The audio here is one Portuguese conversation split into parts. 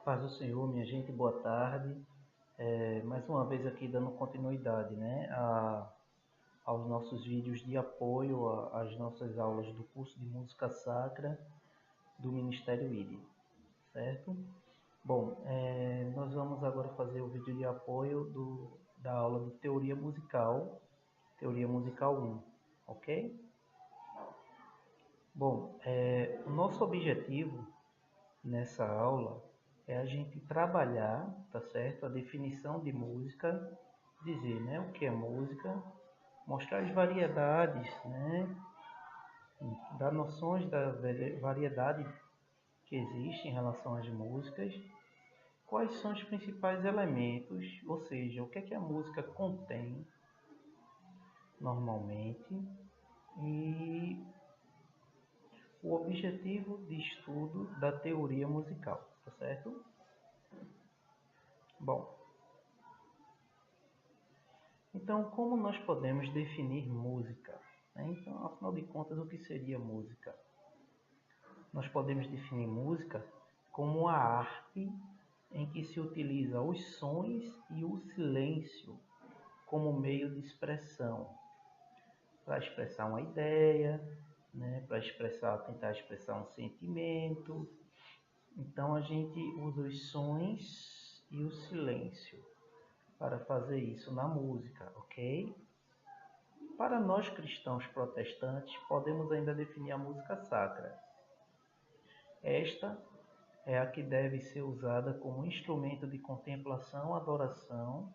Paz do Senhor, minha gente, boa tarde. Mais uma vez aqui dando continuidade, né, aos nossos vídeos de apoio às nossas aulas do curso de Música Sacra do Ministério ID, certo? Bom, nós vamos agora fazer o vídeo de apoio da aula de Teoria Musical 1, ok? Bom, o nosso objetivo nessa aula é a gente trabalhar, tá certo? A definição de música, dizer, né, o que é música, mostrar as variedades, né, dar noções da variedade que existe em relação às músicas, quais são os principais elementos, ou seja, o que é que a música contém normalmente e o objetivo de estudo da teoria musical, tá certo? Bom, então como nós podemos definir música? Então, afinal de contas, o que seria música? Nós podemos definir música como a arte em que se utiliza os sons e o silêncio como meio de expressão, para expressar uma ideia, né, para tentar expressar um sentimento. Então a gente usa os sons e o silêncio para fazer isso na música, ok? Para nós cristãos protestantes, podemos ainda definir a música sacra. Esta é a que deve ser usada como instrumento de contemplação, adoração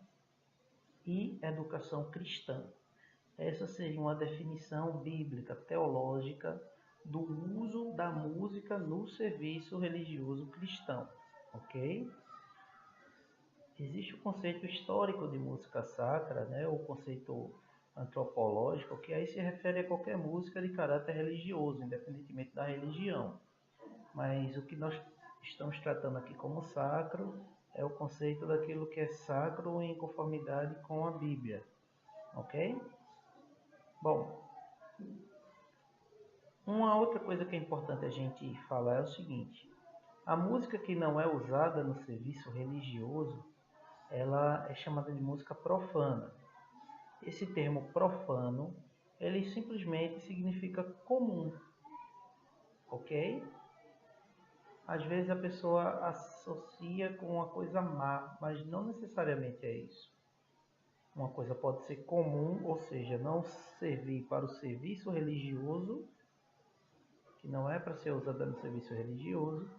e educação cristã. Essa seria uma definição bíblica, teológica, do uso da música no serviço religioso cristão, ok? Existe o conceito histórico de música sacra, né? O conceito antropológico, que aí se refere a qualquer música de caráter religioso, independentemente da religião. Mas o que nós estamos tratando aqui como sacro é o conceito daquilo que é sacro em conformidade com a Bíblia, ok? Bom, uma outra coisa que é importante a gente falar é o seguinte: a música que não é usada no serviço religioso, ela é chamada de música profana. Esse termo profano, ele simplesmente significa comum, ok? Às vezes a pessoa associa com uma coisa má, mas não necessariamente é isso. Uma coisa pode ser comum, ou seja, não servir para o serviço religioso, que não é para ser usada no serviço religioso,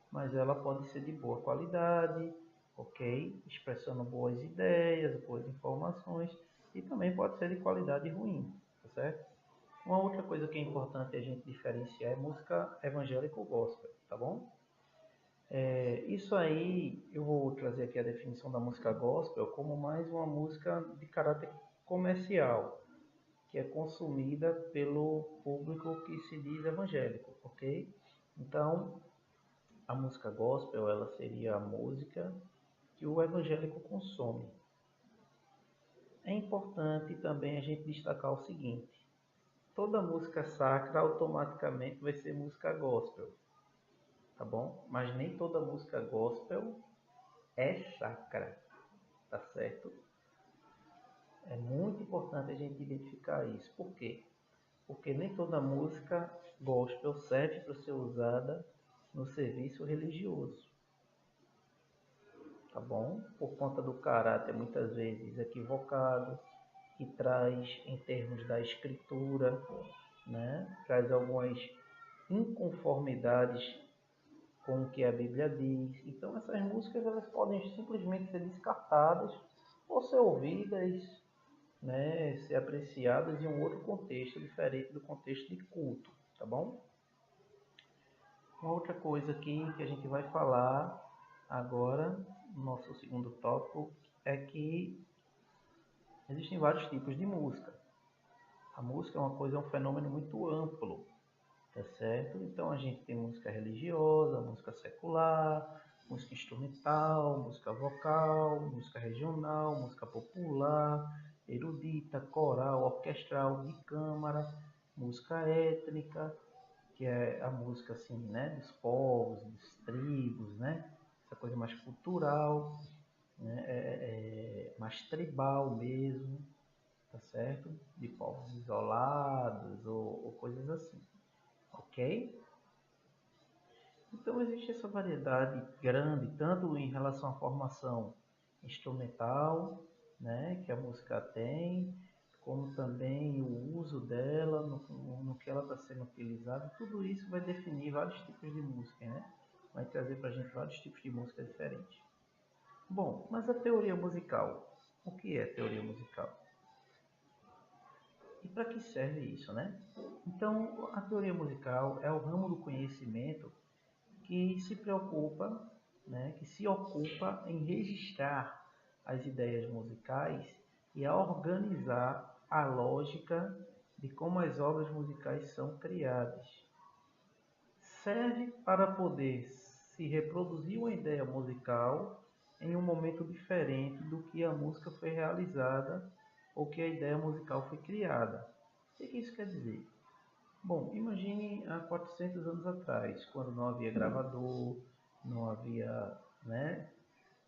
mas ela pode ser de boa qualidade, ok? Expressando boas ideias, boas informações, e também pode ser de qualidade ruim, tá certo? Uma outra coisa que é importante a gente diferenciar é música evangélica ou gospel, tá bom? Isso aí, eu vou trazer aqui a definição da música gospel como mais uma música de caráter comercial, que é consumida pelo público que se diz evangélico, ok? Então, a música gospel, ela seria a música que o evangélico consome. É importante também a gente destacar o seguinte: toda música sacra automaticamente vai ser música gospel, tá bom? Mas nem toda música gospel é sacra, tá certo? É muito importante a gente identificar isso. Por quê? Porque nem toda música gospel serve para ser usada no serviço religioso, tá bom? Por conta do caráter muitas vezes equivocado que traz em termos da escritura, né? Traz algumas inconformidades com o que a Bíblia diz. Então essas músicas elas podem simplesmente ser descartadas ou ser ouvidas, né, ser apreciadas em um outro contexto diferente do contexto de culto, tá bom? Uma outra coisa aqui que a gente vai falar agora, no nosso segundo tópico, é que existem vários tipos de música. A música é um fenômeno muito amplo, tá certo? Então a gente tem música religiosa, música secular, música instrumental, música vocal, música regional, música popular, erudita, coral, orquestral, de câmara, música étnica, que é a música assim, né, dos povos, dos tribos, né? coisa mais cultural, né? Mais tribal mesmo, tá certo? De povos isolados ou coisas assim, ok? Então existe essa variedade grande, tanto em relação à formação instrumental, né, que a música tem, como também o uso dela, no que ela está sendo utilizada. Tudo isso vai definir vários tipos de música, né? Vai trazer para a gente vários tipos de música diferentes. Bom, mas a teoria musical. O que é teoria musical? E para que serve isso, né? Então, a teoria musical é o ramo do conhecimento que se preocupa, né, que se ocupa em registrar as ideias musicais e a organizar a lógica de como as obras musicais são criadas. Serve para poder se reproduzir uma ideia musical em um momento diferente do que a música foi realizada ou que a ideia musical foi criada. O que isso quer dizer? Bom, imagine há 400 anos atrás, quando não havia gravador, não havia, né,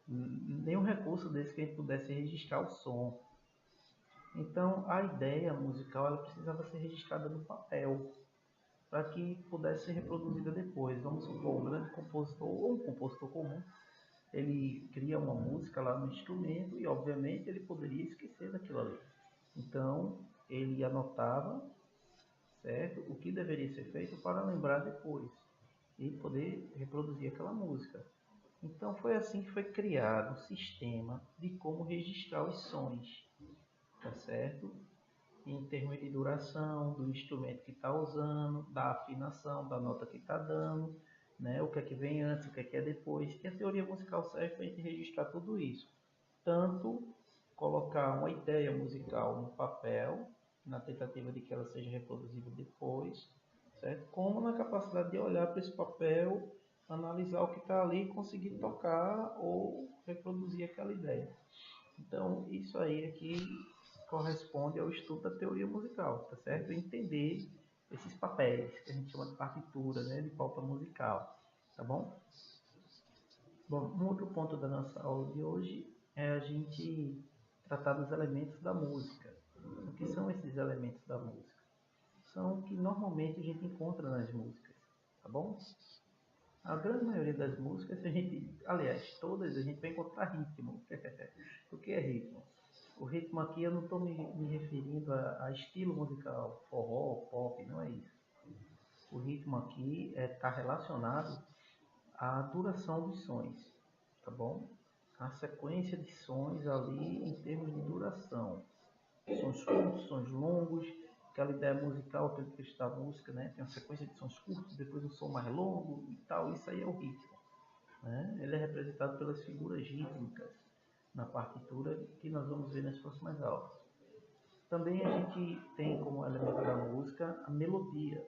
nenhum recurso desse que a gente pudesse registrar o som. Então, a ideia musical ela precisava ser registrada no papel para que pudesse ser reproduzida depois. Vamos supor, um grande compositor ou um compositor comum, ele cria uma música lá no instrumento e, obviamente, ele poderia esquecer daquilo ali. Então, ele anotava, certo? O que deveria ser feito para lembrar depois e poder reproduzir aquela música. Então foi assim que foi criado o sistema de como registrar os sons, tá certo? Em termos de duração, do instrumento que está usando, da afinação, da nota que está dando, né? O que é que vem antes, o que é depois. E a teoria musical serve para a gente registrar tudo isso. Tanto colocar uma ideia musical no papel, na tentativa de que ela seja reproduzida depois, certo? Como na capacidade de olhar para esse papel, analisar o que está ali e conseguir tocar ou reproduzir aquela ideia. Então, isso aí é que corresponde ao estudo da teoria musical, tá certo? Entender esses papéis que a gente chama de partitura, né, de pauta musical, tá bom? Bom, um outro ponto da nossa aula de hoje é a gente tratar dos elementos da música. O que são esses elementos da música? São o que normalmente a gente encontra nas músicas, tá bom? A grande maioria das músicas, aliás, todas a gente vai encontrar ritmo. O que é ritmo? O ritmo aqui eu não estou me referindo a estilo musical, forró, pop, não é isso. O ritmo aqui está relacionado à duração dos sons, tá bom? A sequência de sons ali em termos de duração. Sons curtos, sons longos, aquela ideia musical, aquele texto da música, né? Tem uma sequência de sons curtos, depois um som mais longo e tal. Isso aí é o ritmo, né? Ele é representado pelas figuras rítmicas na partitura que nós vamos ver nas próximas aulas. Também a gente tem como elemento da música a melodia.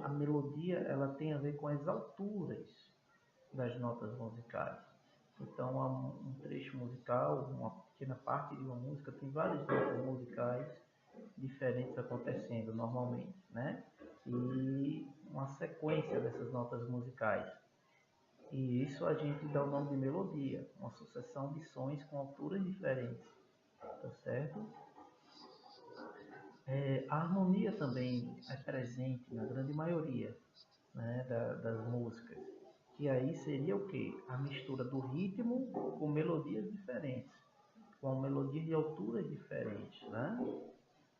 A melodia ela tem a ver com as alturas das notas musicais. Então, um trecho musical, uma pequena parte de uma música, tem várias notas musicais diferentes acontecendo normalmente, né? E uma sequência dessas notas musicais. E isso a gente dá o nome de melodia, uma sucessão de sons com alturas diferentes, tá certo? A harmonia também é presente na grande maioria, né, das músicas. Que aí seria o quê? A mistura do ritmo com melodias diferentes, com melodias de alturas diferentes, né?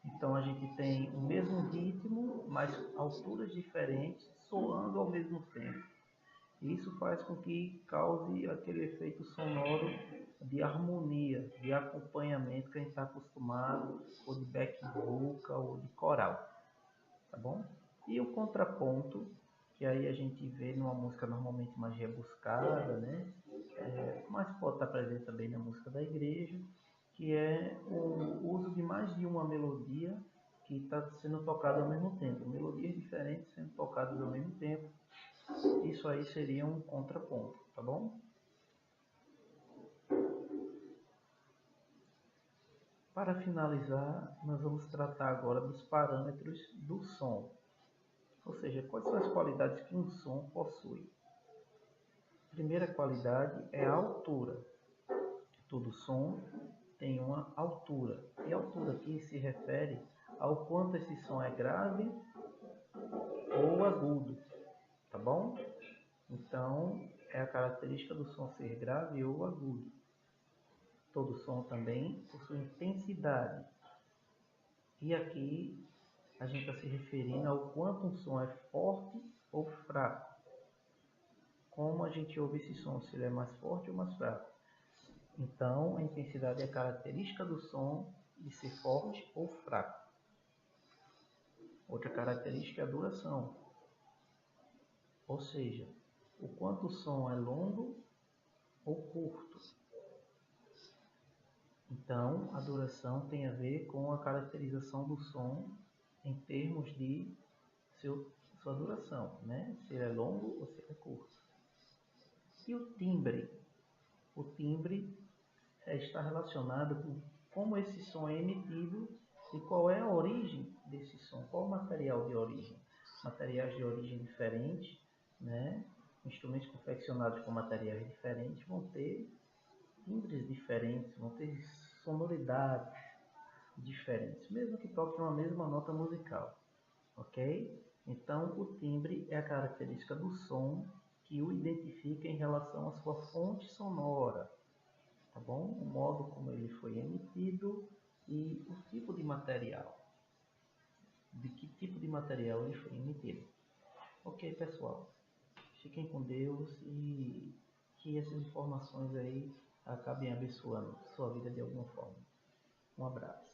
Então a gente tem o mesmo ritmo, mas alturas diferentes, soando ao mesmo tempo. Isso faz com que cause aquele efeito sonoro de harmonia, de acompanhamento que a gente está acostumado, ou de back vocal, ou de coral, tá bom? E o contraponto, que aí a gente vê numa música normalmente mais rebuscada, né? Mas pode estar presente também na música da igreja, que é o uso de mais de uma melodia que está sendo tocada ao mesmo tempo. Melodias diferentes sendo tocadas ao mesmo tempo. Isso aí seria um contraponto, tá bom? Para finalizar, nós vamos tratar agora dos parâmetros do som. Ou seja, quais são as qualidades que um som possui. primeira qualidade é a altura. Todo som tem uma altura. E a altura aqui se refere ao quanto esse som é grave ou agudo, tá bom? Então, é a característica do som ser grave ou agudo. Todo som também possui intensidade. E aqui a gente está se referindo ao quanto um som é forte ou fraco. Como a gente ouve esse som, se ele é mais forte ou mais fraco. Então, a intensidade é a característica do som de ser forte ou fraco. Outra característica é a duração. Ou seja, o quanto o som é longo ou curto. Então, a duração tem a ver com a caracterização do som em termos de sua duração, né? Se ele é longo ou se ele é curto. E o timbre? O timbre está relacionado com como esse som é emitido e qual é a origem desse som, qual o material de origem. Materiais de origem diferente, né? Instrumentos confeccionados com materiais diferentes vão ter timbres diferentes, vão ter sonoridades diferentes, mesmo que toquem uma mesma nota musical, ok? Então, o timbre é a característica do som que o identifica em relação à sua fonte sonora, tá bom? O modo como ele foi emitido e o tipo de material, de que tipo de material ele foi emitido. Ok, pessoal? Fiquem com Deus e que essas informações aí acabem abençoando sua vida de alguma forma. Um abraço.